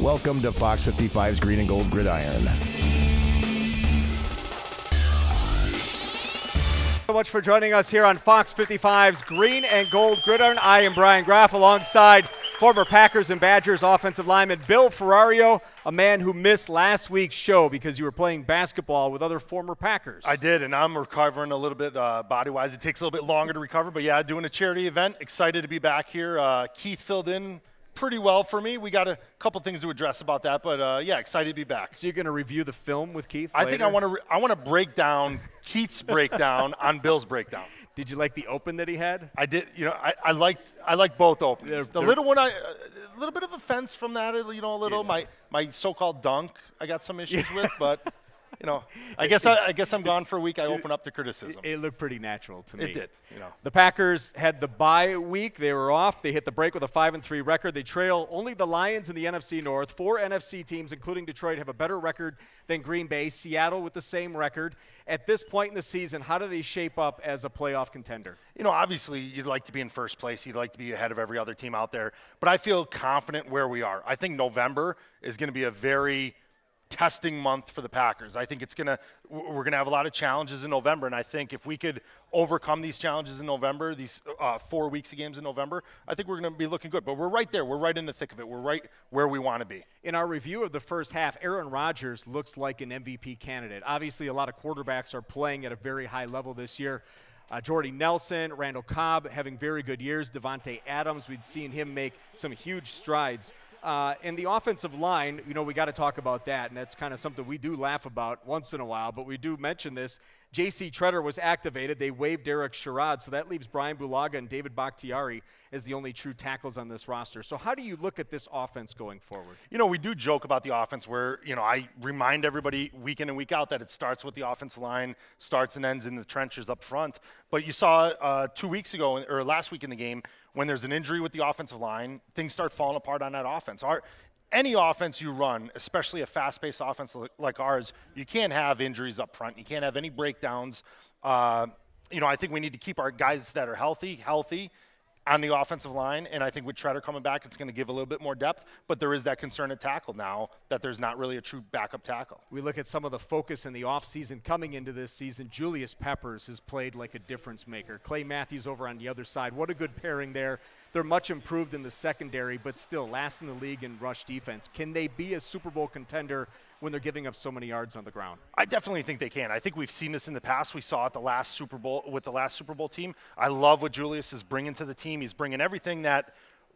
Welcome to Fox 55's Green and Gold Gridiron. So much for joining us here on Fox 55's Green and Gold Gridiron. I am Brian Graff alongside former Packers and Badgers offensive lineman Bill Ferrario, a man who missed last week's show because you were playing basketball with other former Packers. I did, and I'm recovering a little bit body-wise. It takes a little bit longer to recover, but yeah, doing a charity event. Excited to be back here. Keith filled in pretty well for me. We got a couple things to address about that, but yeah, excited to be back. So you're going to review the film with Keith I later? think I want to break down Keith's breakdown on Bill's breakdown. Did you like the open that he had? I did. You know, I like both opens. The little one, a little bit of offense from that. You know, a little my so-called dunk. I got some issues with, but you know, I guess I'm gone for a week. I open up to criticism. It looked pretty natural to me. It did. You know, the Packers had the bye week. They were off. They hit the break with a 5-3 record. They trail only the Lions in the NFC North. 4 NFC teams, including Detroit, have a better record than Green Bay. Seattle with the same record. At this point in the season, how do they shape up as a playoff contender? You know, obviously, you'd like to be in first place. You'd like to be ahead of every other team out there. But I feel confident where we are. I think November is going to be a very testing month for the Packers. I think we're gonna have a lot of challenges in November, and I think if we could overcome these challenges in November, these 4 weeks of games in November, I think we're gonna be looking good. But we're right there. We're right in the thick of it. We're right where we want to be. In our review of the first half, Aaron Rodgers looks like an MVP candidate. Obviously, a lot of quarterbacks are playing at a very high level this year. Jordy Nelson, Randall Cobb having very good years. Devontae Adams, we'd seen him make some huge strides. And the offensive line, you know, we got to talk about that, and that's kind of something we do laugh about once in a while, but we do mention this. J.C. Treader was activated. They waived Derek Sherrod, so that leaves Brian Bulaga and David Bakhtiari as the only true tackles on this roster. So how do you look at this offense going forward? You know, we do joke about the offense where, you know, I remind everybody week in and week out that it starts with the offensive line, starts and ends in the trenches up front. But you saw 2 weeks ago, or last week in the game, when there's an injury with the offensive line, things start falling apart on that offense. Any offense you run, especially a fast-paced offense like ours, you can't have injuries up front. You can't have any breakdowns. You know, I think we need to keep our guys that are healthy on the offensive line, and I think with Treader coming back, it's going to give a little bit more depth, but there is that concern at tackle now that there's not really a true backup tackle. We look at some of the focus in the offseason coming into this season. Julius Peppers has played like a difference maker. Clay Matthews over on the other side. What a good pairing there. They're much improved in the secondary, but still last in the league in rush defense. Can they be a Super Bowl contender when they're giving up so many yards on the ground? I definitely think they can. I think we've seen this in the past. We saw it the last Super Bowl with the last Super Bowl team. I love what Julius is bringing to the team. He's bringing everything that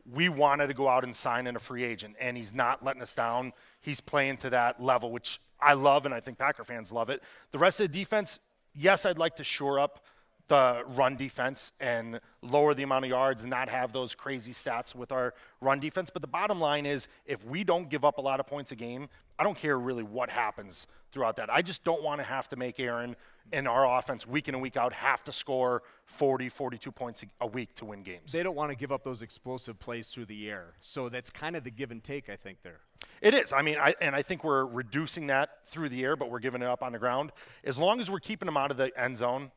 we wanted to go out and sign in a free agent, and he's not letting us down. He's playing to that level, which I love, and I think Packer fans love it. The rest of the defense, yes, I'd like to shore up the run defense and lower the amount of yards and not have those crazy stats with our run defense. But the bottom line is if we don't give up a lot of points a game, I don't care really what happens throughout that. I just don't want to have to make Aaron and our offense week in and week out have to score 40, 42 points a week to win games. They don't want to give up those explosive plays through the air. So that's kind of the give and take, I think, there. It is. I mean, I think we're reducing that through the air, but we're giving it up on the ground. As long as we're keeping them out of the end zone,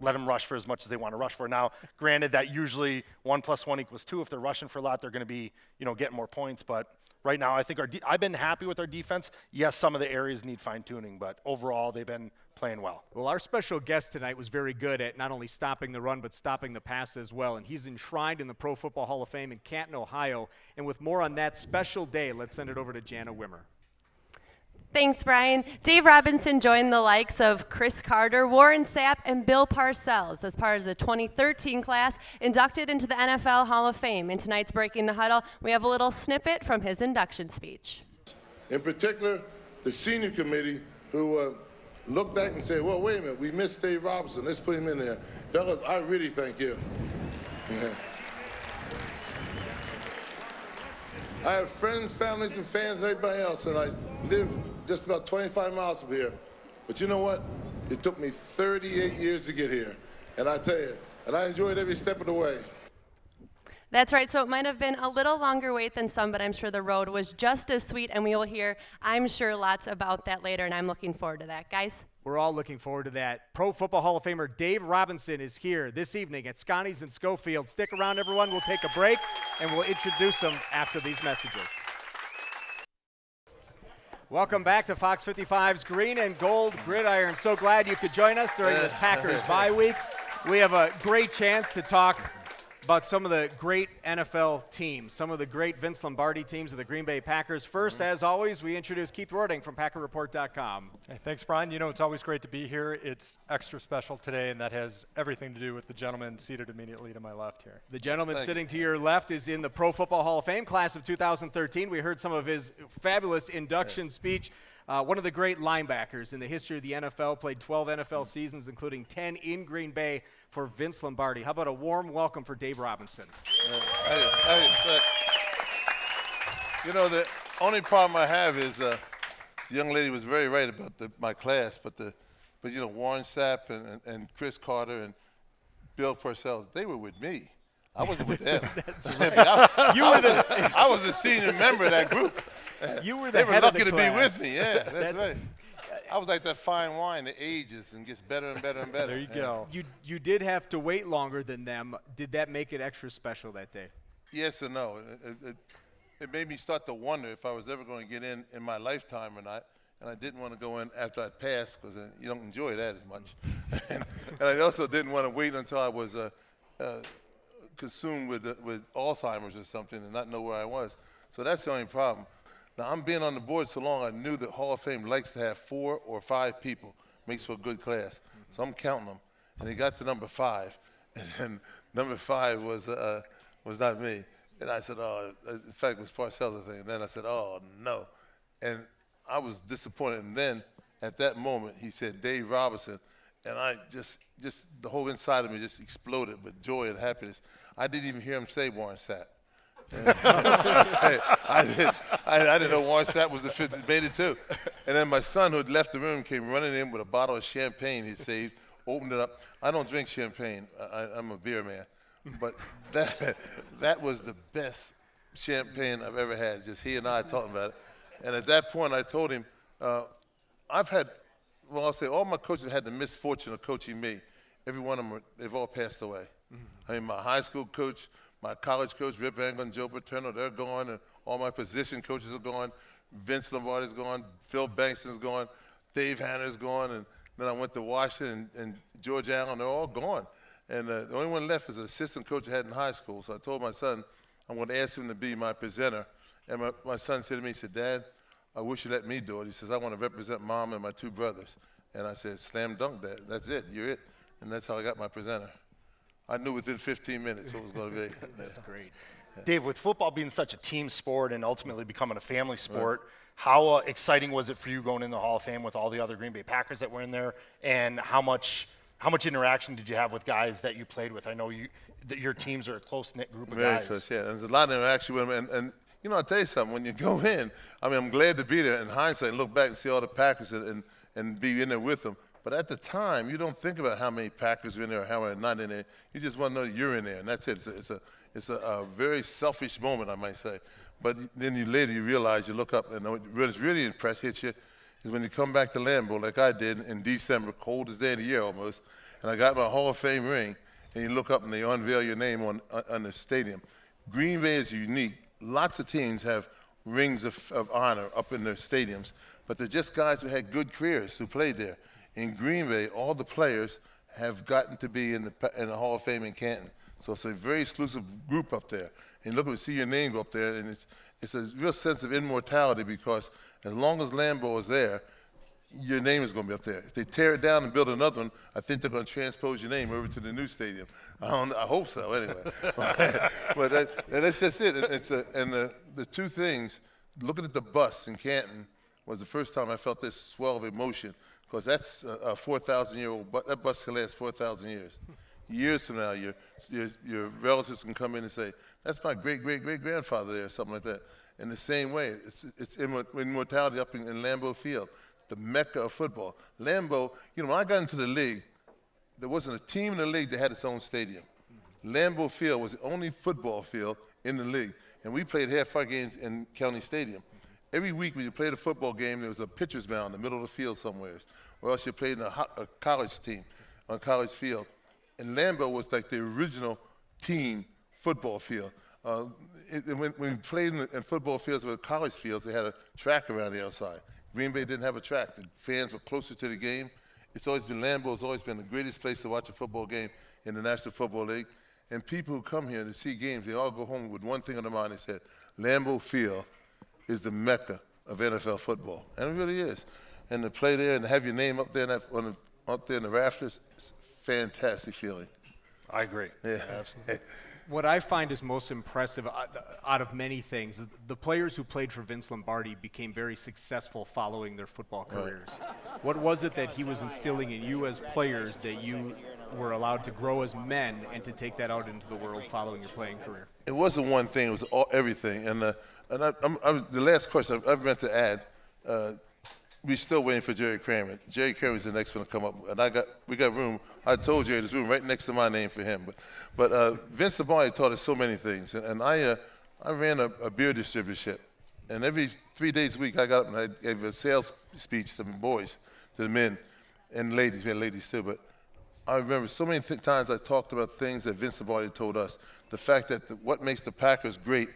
let them rush for as much as they want to rush for. Now, granted that usually 1 + 1 = 2. If they're rushing for a lot, they're going to be, you know, getting more points. But right now, I think I've been happy with our defense. Yes, some of the areas need fine-tuning, but overall, they've been playing well. Well, our special guest tonight was very good at not only stopping the run, but stopping the pass as well. And he's enshrined in the Pro Football Hall of Fame in Canton, Ohio. And with more on that special day, let's send it over to Jana Wimmer. Thanks, Brian. Dave Robinson joined the likes of Chris Carter, Warren Sapp, and Bill Parcells as part of the 2013 class inducted into the NFL Hall of Fame. In tonight's Breaking the Huddle, we have a little snippet from his induction speech. In particular, the senior committee who looked back and said, well, wait a minute, we missed Dave Robinson. Let's put him in there. Fellas, I really thank you. I have friends, families, and fans, and everybody else, and I live just about 25 miles from here. But you know what? It took me 38 years to get here. And I tell you, and I enjoyed every step of the way. That's right, so it might have been a little longer wait than some, but I'm sure the road was just as sweet, and we will hear, I'm sure, lots about that later, and I'm looking forward to that. Guys? We're all looking forward to that. Pro Football Hall of Famer Dave Robinson is here this evening at Scotty's in Schofield. Stick around, everyone. We'll take a break, and we'll introduce him after these messages. Welcome back to Fox 55's Green and Gold Gridiron. So glad you could join us during this Packers bye week. We have a great chance to talk about some of the great NFL teams, some of the great Vince Lombardi teams of the Green Bay Packers. First, as always, we introduce Keith Rording from PackerReport.com. Hey, thanks, Brian. You know, it's always great to be here. It's extra special today, and that has everything to do with the gentleman seated immediately to my left here. The gentleman sitting to your left is in the Pro Football Hall of Fame class of 2013. We heard some of his fabulous induction speech. One of the great linebackers in the history of the NFL, played 12 NFL seasons, including 10 in Green Bay for Vince Lombardi. How about a warm welcome for Dave Robinson? You know, the only problem I have is the young lady was very right about my class, but you know, Warren Sapp and Chris Carter and Bill Parcells, they were with me. I wasn't with them. That's right. I was a senior member of that group. You were the They were head of lucky the to be class. with me. Yeah, that's right. I was like that fine wine that ages and gets better and better and better. There you go. You did have to wait longer than them. Did that make it extra special that day? Yes and no. It made me start to wonder if I was ever going to get in my lifetime or not. And I didn't want to go in after I passed because you don't enjoy that as much. and I also didn't want to wait until I was consumed with Alzheimer's or something and not know where I was. So that's the only problem. Now, I'm being on the board so long, I knew that Hall of Fame likes to have 4 or 5 people. Makes for a good class. So I'm counting them. And he got to number 5. And then number 5 was not me. And I said, oh, in fact, it was Parcells' thing. And then I said, oh, no. And I was disappointed. And then at that moment, he said, Dave Robinson. And I just the whole inside of me just exploded with joy and happiness. I didn't even hear him say Warren Sapp. I didn't know Warren Sapp was the fifth that made it too. And then my son, who had left the room, came running in with a bottle of champagne he saved, opened it up. I don't drink champagne. I'm a beer man. But that was the best champagne I've ever had, just he and I talking about it. And at that point, I told him, I'll say all my coaches had the misfortune of coaching me. Every one of them, they've all passed away. I mean, my high school coach, my college coach, Rip Angle and Joe Paterno, they're gone, and all my position coaches are gone. Vince Lombardi's gone, Phil Bankston's gone, Dave Hanner's gone, and then I went to Washington and George Allen, they're all gone. And the only one left is an assistant coach I had in high school. So I told my son, I'm going to ask him to be my presenter. And my son said to me, he said, Dad, I wish you let me do it. He says, I want to represent Mom and my 2 brothers. And I said, slam dunk, Dad. That's it. You're it. And that's how I got my presenter. I knew within 15 minutes what it was going to be. That's great. Dave, with football being such a team sport and ultimately becoming a family sport, how exciting was it for you going in the Hall of Fame with all the other Green Bay Packers that were in there? And how much interaction did you have with guys that you played with? I know that your teams are a close-knit group of Very guys. close, yeah. There's a lot of interaction with them. And you know, I'll tell you something. When you go in, I mean, I'm glad to be there in hindsight and look back and see all the Packers and be in there with them. But at the time, you don't think about how many Packers are in there or how many are not in there. You just want to know you're in there, and that's it. It's a very selfish moment, I might say. But then later you realize, you look up, and what really hits you is when you come back to Lambeau, like I did in December, coldest day of the year almost, and I got my Hall of Fame ring, and you look up and they unveil your name on the stadium. Green Bay is unique. Lots of teams have rings of honor up in their stadiums, but they're just guys who had good careers who played there. In Green Bay, all the players have gotten to be in the Hall of Fame in Canton. So it's a very exclusive group up there. And look, we see your name go up there, and it's a real sense of immortality because as long as Lambeau is there, your name is going to be up there. If they tear it down and build another one, I think they're going to transpose your name over to the new stadium. I hope so, anyway. but that's just it. And the 2 things, looking at the bus in Canton was the first time I felt this swell of emotion. Because that's a 4,000-year-old bus. That bus can last 4,000 years. Years from now, your relatives can come in and say, that's my great-great-great-grandfather there, or something like that. In the same way, it's immortality up in Lambeau Field, the mecca of football. Lambeau, you know, when I got into the league, there wasn't a team in the league that had its own stadium. Lambeau Field was the only football field in the league. And we played half our games in County Stadium. Every week when you played a football game, there was a pitcher's mound in the middle of the field somewhere, or else you played in a college team on college field. And Lambeau was like the original team football field. When we played in football fields with college fields, they had a track around the outside. Green Bay didn't have a track. The fans were closer to the game. It's always been, Lambeau's always been the greatest place to watch a football game in the National Football League. And people who come here to see games, they all go home with one thing on their mind. They said, Lambeau Field is the mecca of NFL football. And it really is. And to play there and have your name up there up there in the rafters, it's a fantastic feeling. I agree. Yeah. Absolutely. What I find is most impressive out of many things, the players who played for Vince Lombardi became very successful following their football careers. What was it that he was instilling in you as players that you were allowed to grow as men and to take that out into the world following your playing career? It wasn't one thing. It was everything. And the last question I've meant to add, we're still waiting for Jerry Kramer. Jerry Kramer's the next one to come up, and we got room. I told Jerry there's room right next to my name for him. But Vince Lombardi taught us so many things, and I ran a beer distributorship, and every 3 days a week I got up and I gave a sales speech to the boys, to the men, and ladies. We had ladies too, but I remember so many times I talked about things that Vince Lombardi told us. The fact that what makes the Packers great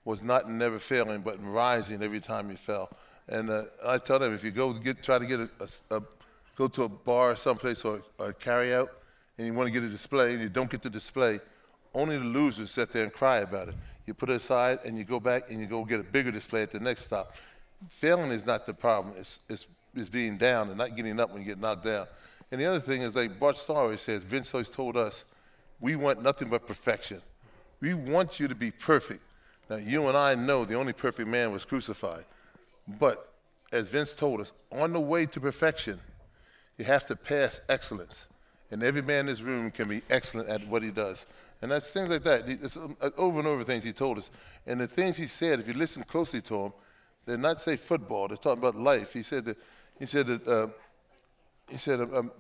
was not in never failing, but in rising every time you fell. And I tell them, if you try to get go to a bar or someplace or a carry out, and you want to get a display and you don't get the display, only the losers sit there and cry about it. You put it aside and you go back and you go get a bigger display at the next stop. Failing is not the problem. It's being down and not getting up when you get knocked down. And the other thing is, like Bart Starr always says, Vince always told us, we want nothing but perfection. We want you to be perfect. Now, you and I know the only perfect man was crucified. But as Vince told us, on the way to perfection, you have to pass excellence. And every man in this room can be excellent at what he does. And that's things like that. It's over and over things he told us. And the things he said, if you listen closely to him, they're not say football. They're talking about life. He said that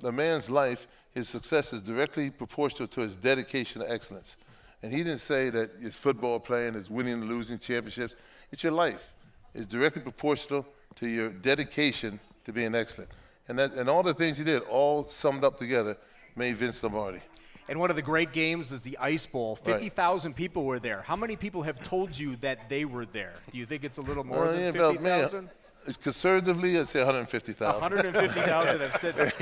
a man's life, his success is directly proportional to his dedication to excellence. And he didn't say that it's football playing, it's winning and losing championships. It's your life. It's directly proportional to your dedication to being excellent. And all the things he did, all summed up together, made Vince Lombardi. And one of the great games is the Ice Bowl. 50,000 people were there. How many people have told you that they were there? Do you think it's a little more than 50,000? It's conservatively, I'd say 150,000. 150,000 have said.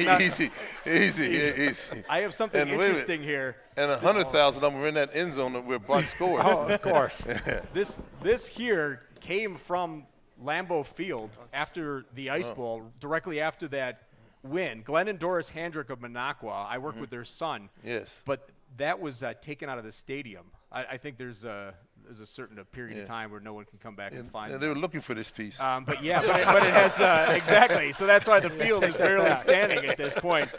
Easy. I have something interesting here. And 100,000 of them were in that end zone where Bart scored. Oh, of course. This here came from Lambeau Field after the Ice Bowl, directly after that win. Glenn and Doris Handrick of Minocqua, I work with their son. Yes. But that was taken out of the stadium. I think there's a certain period of time where no one can come back and find it. They were looking for this piece. But it has exactly. So that's why the field is barely standing at this point.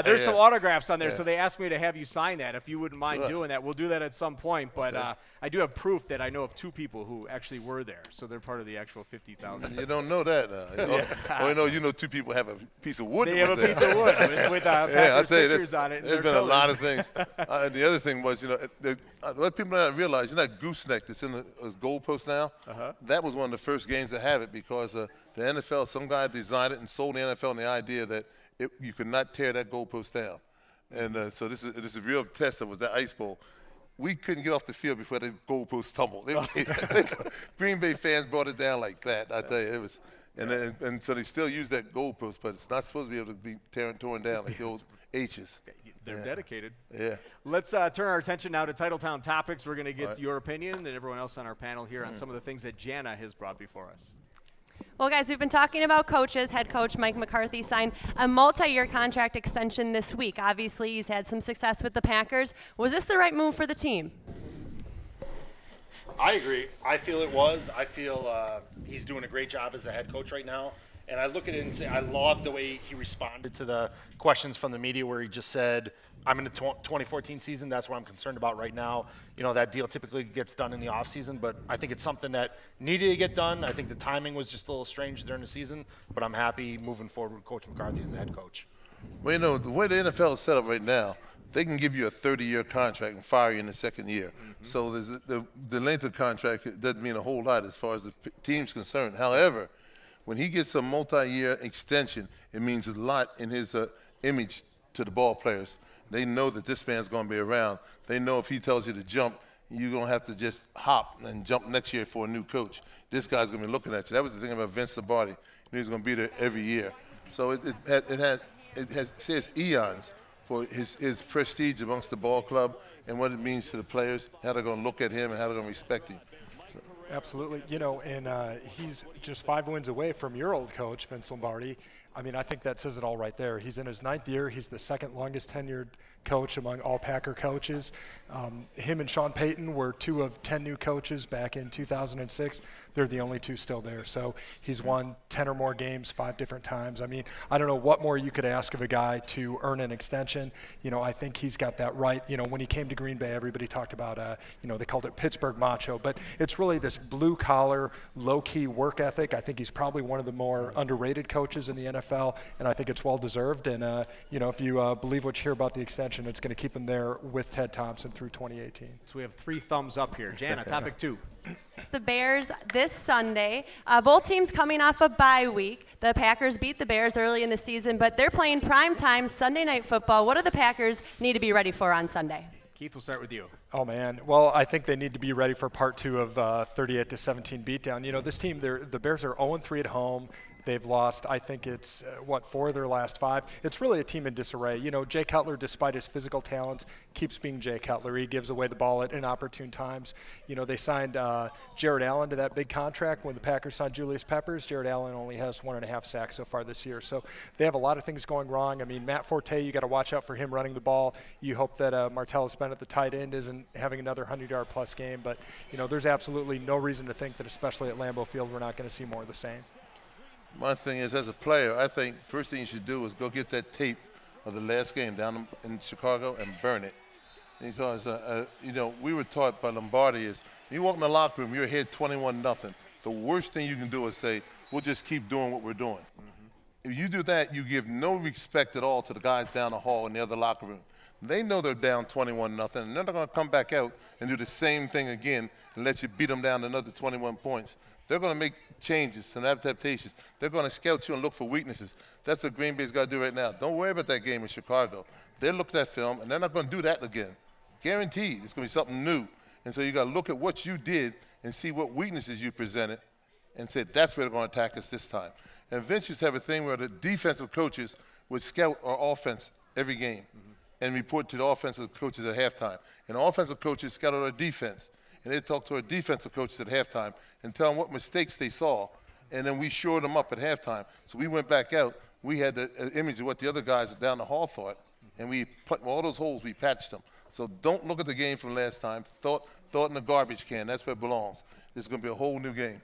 There's some autographs on there, so they asked me to have you sign that. If you wouldn't mind doing that, we'll do that at some point. But I do have proof that I know of 2 people who actually were there, so they're part of the actual 50,000. You don't know that. You know 2 people have a piece of wood. They have a piece of wood with Packers pictures on it. There's been a lot of things. The other thing was, what people don't realize, that gooseneck that's in the goalpost now, that was one of the first games to have it because the NFL, some guy designed it and sold the NFL the idea that you could not tear that goalpost down. And so this is a real test of that Ice Bowl. We couldn't get off the field before the goalpost tumbled. Green Bay fans brought it down like that. I tell you, it was, and so they still use that goalpost, but it's not supposed to be able to be torn down like the old H's. They're dedicated. Yeah. Let's turn our attention now to Titletown topics. We're going to get your opinion and everyone else on our panel here on some of the things that Jana has brought before us. Well, guys, we've been talking about coaches. Head coach Mike McCarthy signed a multi-year contract extension this week. Obviously, he's had some success with the Packers. Was this the right move for the team? I agree. I feel it was. I feel he's doing a great job as a head coach right now. And I look at it and say, I love the way he responded to the questions from the media where he just said, I'm in the 2014 season. That's what I'm concerned about right now. That deal typically gets done in the offseason, but I think it's something that needed to get done. I think the timing was just a little strange during the season, but I'm happy moving forward with Coach McCarthy as the head coach. Well, the way the NFL is set up right now, they can give you a 30-year contract and fire you in the second year. So the length of contract doesn't mean a whole lot as far as the team's concerned. However, when he gets a multi-year extension, it means a lot in his image to the ball players. They know that this man's going to be around. They know if he tells you to jump, you're going to have to just hop and jump next year for a new coach. This guy's going to be looking at you. That was the thing about Vince Lombardi. He was going to be there every year. So it says eons for his prestige amongst the ball club and what it means to the players, how they're going to look at him and how they're going to respect him. Absolutely. You know, and he's just 5 wins away from your old coach, Vince Lombardi. I mean, I think that says it all right there. He's in his 9th year. He's the second longest tenured coach among all Packer coaches. Him and Sean Payton were 2 of 10 new coaches back in 2006. They're the only 2 still there. So he's won 10 or more games 5 different times. I mean, I don't know what more you could ask of a guy to earn an extension. You know, I think he's got that right. You know, when he came to Green Bay, everybody talked about, you know, they called it Pittsburgh macho, but it's really this blue-collar, low-key work ethic. I think he's probably one of the more underrated coaches in the NFL, and I think it's well-deserved. And, you know, if you believe what you hear about the extension, it's going to keep him there with Ted Thompson through 2018. So we have 3 thumbs up here. Jana, topic 2. The Bears this Sunday. Both teams coming off a bye week. The Packers beat the Bears early in the season, but they're playing primetime Sunday night football. What do the Packers need to be ready for on Sunday? Keith, we'll start with you. Oh, man. Well, I think they need to be ready for part 2 of 38-17 beatdown. You know, this team, the Bears are 0-3 at home. They've lost, I think it's, 4 of their last 5. It's really a team in disarray. You know, Jay Cutler, despite his physical talents, keeps being Jay Cutler. He gives away the ball at inopportune times. You know, they signed Jared Allen to that big contract. When the Packers signed Julius Peppers, Jared Allen only has 1.5 sacks so far this year. So they have a lot of things going wrong. I mean, Matt Forte, you got to watch out for him running the ball. You hope that Martellus Bennett, the tight end, isn't having another 100-yard-plus game. But, you know, there's absolutely no reason to think that, especially at Lambeau Field, we're not going to see more of the same. My thing is, as a player, I think first thing you should do is go get that tape of the last game down in Chicago and burn it. Because, you know, we were taught by Lombardi is, you walk in the locker room, you're ahead 21-0. The worst thing you can do is say, we'll just keep doing what we're doing. Mm-hmm. If you do that, you give no respect at all to the guys down the hall in the other locker room. They know they're down 21-0, and they're not going to come back out and do the same thing again and let you beat them down another 21 points. They're going to make changes and adaptations. They're going to scout you and look for weaknesses. That's what Green Bay's got to do right now. Don't worry about that game in Chicago. They'll look at that film, and they're not going to do that again. Guaranteed. It's going to be something new. And so you got to look at what you did and see what weaknesses you presented and say, that's where they're going to attack us this time. And Vince used to have a thing where the defensive coaches would scout our offense every game and report to the offensive coaches at halftime. And the offensive coaches scouted our defense. And they'd talk to our defensive coaches at halftime and tell them what mistakes they saw. And then we shored them up at halftime. So we went back out. We had the image of what the other guys down the hall thought. And we put all those holes, we patched them. So don't look at the game from last time. Throw it in the garbage can. That's where it belongs. This is going to be a whole new game.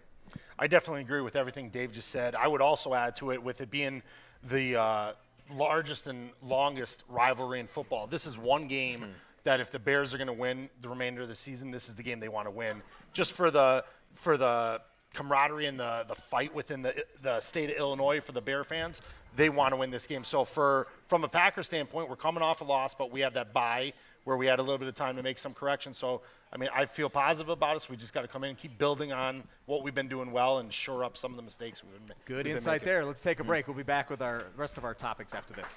I definitely agree with everything Dave just said. I would also add to it with it being the largest and longest rivalry in football. This is one game that if the Bears are going to win the remainder of the season, this is the game they want to win. Just for the camaraderie and the fight within the state of Illinois for the Bear fans, they want to win this game. So from a Packer standpoint, we're coming off a loss, but we have that bye where we had a little bit of time to make some corrections. So, I mean, I feel positive about us. We just got to come in and keep building on what we've been doing well and shore up some of the mistakes we've been making. Good insight there. Let's take a break. We'll be back with our rest of our topics after this.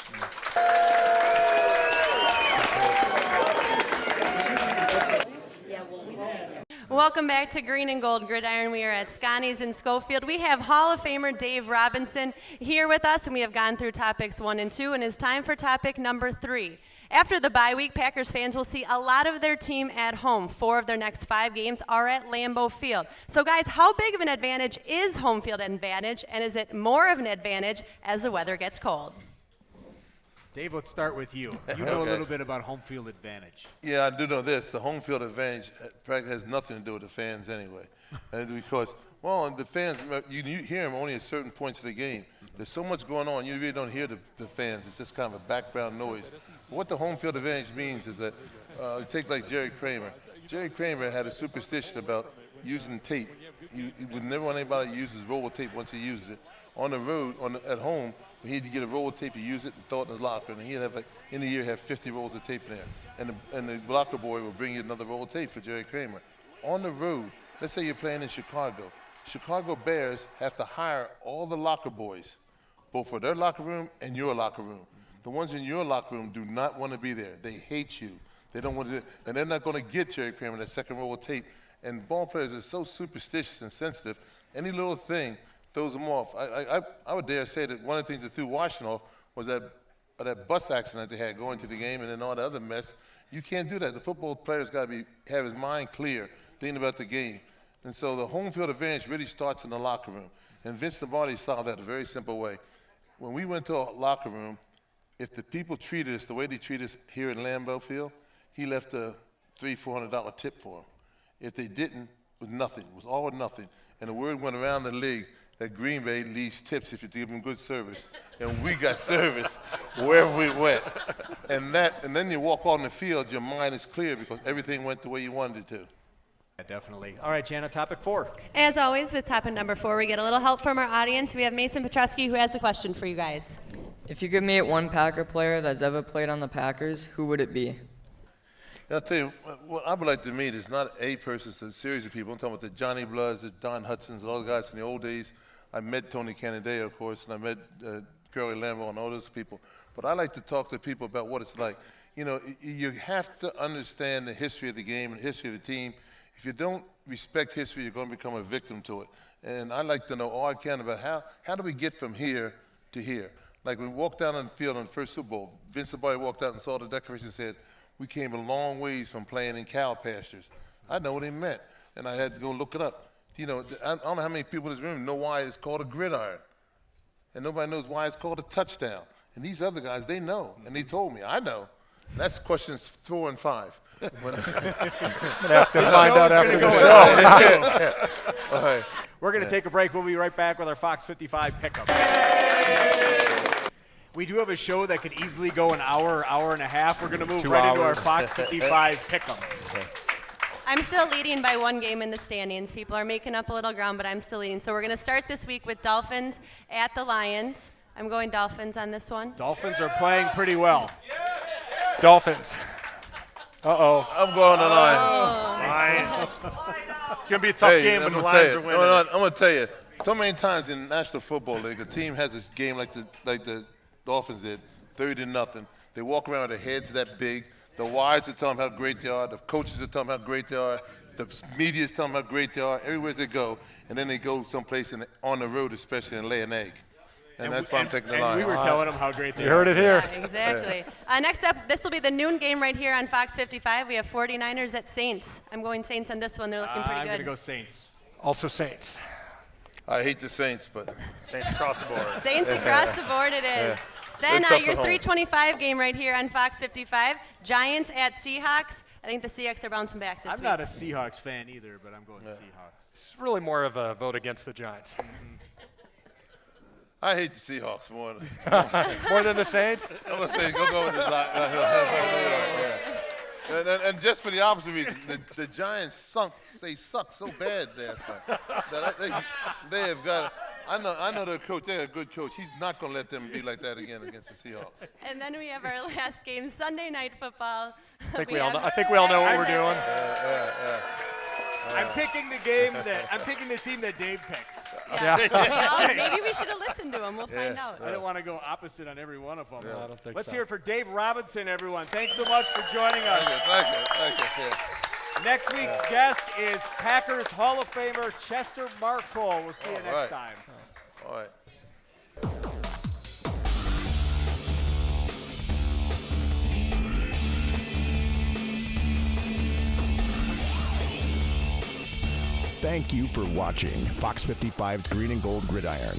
Welcome back to Green and Gold Gridiron. We are at Scotty's in Schofield. We have Hall of Famer Dave Robinson here with us, and we have gone through topics 1 and 2, and it's time for topic number 3. After the bye week, Packers fans will see a lot of their team at home. 4 of their next 5 games are at Lambeau Field. So, guys, how big of an advantage is home field advantage, and is it more of an advantage as the weather gets cold? Dave, let's start with you. You know a little bit about home field advantage. Yeah, I do know this. The home field advantage practically has nothing to do with the fans anyway. Because, well, the fans, you hear them only at certain points of the game. There's so much going on, you really don't hear the fans. It's just kind of a background noise. What the home field advantage means is that, take like Jerry Kramer. Jerry Kramer had a superstition about using tape. He would never want anybody to use his roll of tape once he uses it. On the road, at home, he'd get a roll of tape, he'd use it and throw it in his locker, and he'd have, like, in a year, have 50 rolls of tape in there. And the locker boy will bring you another roll of tape for Jerry Kramer. On the road, let's say you're playing in Chicago. Chicago Bears have to hire all the locker boys, both for their locker room and your locker room. The ones in your locker room do not want to be there. They hate you. They don't want to, and they're not going to get Terry Kramer that second roll of tape. And ball players are so superstitious and sensitive. Any little thing throws them off. I would dare say that one of the things that threw Washington off was that bus accident they had going to the game, and then all the other mess. You can't do that. The football player's got to have his mind clear, thinking about the game. And so the home field advantage really starts in the locker room. And Vince Lombardi solved that a very simple way. When we went to a locker room, if the people treated us the way they treat us here in Lambeau Field, he left a $300-400 tip for them. If they didn't, it was nothing. It was all or nothing. And the word went around the league that Green Bay leaves tips if you give them good service. And we got service wherever we went. And then you walk on the field, your mind is clear because everything went the way you wanted it to. Yeah, definitely. All right, Jana, topic 4. As always, with topic number 4, we get a little help from our audience. We have Mason Petrusky, who has a question for you guys. If you could meet one Packer player that's ever played on the Packers, who would it be? I'll tell you, what I would like to meet is not a person, it's a series of people. I'm talking about the Johnny Bloods, the Don Hudsons, all the guys from the old days. I met Tony Canadeo, of course, and I met Curly Lambeau and all those people. But I like to talk to people about what it's like. You know, you have to understand the history of the game and the history of the team. If you don't respect history, you're going to become a victim to it. And I like to know all I can about how do we get from here to here. Like when we walked down on the field on the first Super Bowl, Vince Lombardi walked out and saw the decoration and said, we came a long ways from playing in cow pastures. I know what he meant, and I had to go look it up. You know, I don't know how many people in this room know why it's called a gridiron, and nobody knows why it's called a touchdown. And these other guys, they know, and they told me. I know. That's questions 4 and 5. I'm gonna have to find out after the show. All right. We're going to take a break. We'll be right back with our Fox 55 pickup. We do have a show that could easily go an hour and a half. We're going to move right into our Fox 55 pickups. I'm still leading by 1 game in the standings. People are making up a little ground, but I'm still leading. So we're going to start this week with Dolphins at the Lions. I'm going Dolphins on this one. Dolphins are playing pretty well. Dolphins. Uh-oh. I'm going to Lions. It's going to be a tough game, but the Lions are winning. I'm going to tell you, so many times in the National Football League, a team has this game like the Dolphins did, 30-0. They walk around with their heads that big. The wives are telling them how great they are. The coaches are telling them how great they are. The media is telling them how great they are. Everywhere they go, and then they go someplace on the road, especially, and lay an egg. And that's why I'm taking the Lions. And we were telling them how great they are. You heard it here. Yeah, exactly. Next up, this will be the noon game right here on Fox 55. We have 49ers at Saints. I'm going Saints on this one. They're looking pretty I'm good. going to go Saints. Also Saints. I hate the Saints, but Saints across the board. Saints across the board it is. Then your 325 game right here on Fox 55. Giants at Seahawks. I think the Seahawks are bouncing back this week. I'm not a Seahawks fan either, but I'm going Seahawks. It's really more of a vote against the Giants. I hate the Seahawks more. More than the Saints? I'm going to say go with the Lions. And just for the opposite reason, the Giants suck so bad there. That they have got. I know their coach. They have a good coach. He's not going to let them be like that again against the Seahawks. And then we have our last game, Sunday Night Football. I think we all know what we're doing. I'm picking the game I'm picking the team that Dave picks. Yeah. Well, maybe we should have listened to him. We'll find out. I don't want to go opposite on every one of them. I don't think Let's so. hear it for Dave Robinson, everyone. Thanks so much for joining us. Thank you. Next week's guest is Packers Hall of Famer Chester Markle. We'll see you next time. All right. Thank you for watching Fox 55's Green and Gold Gridiron.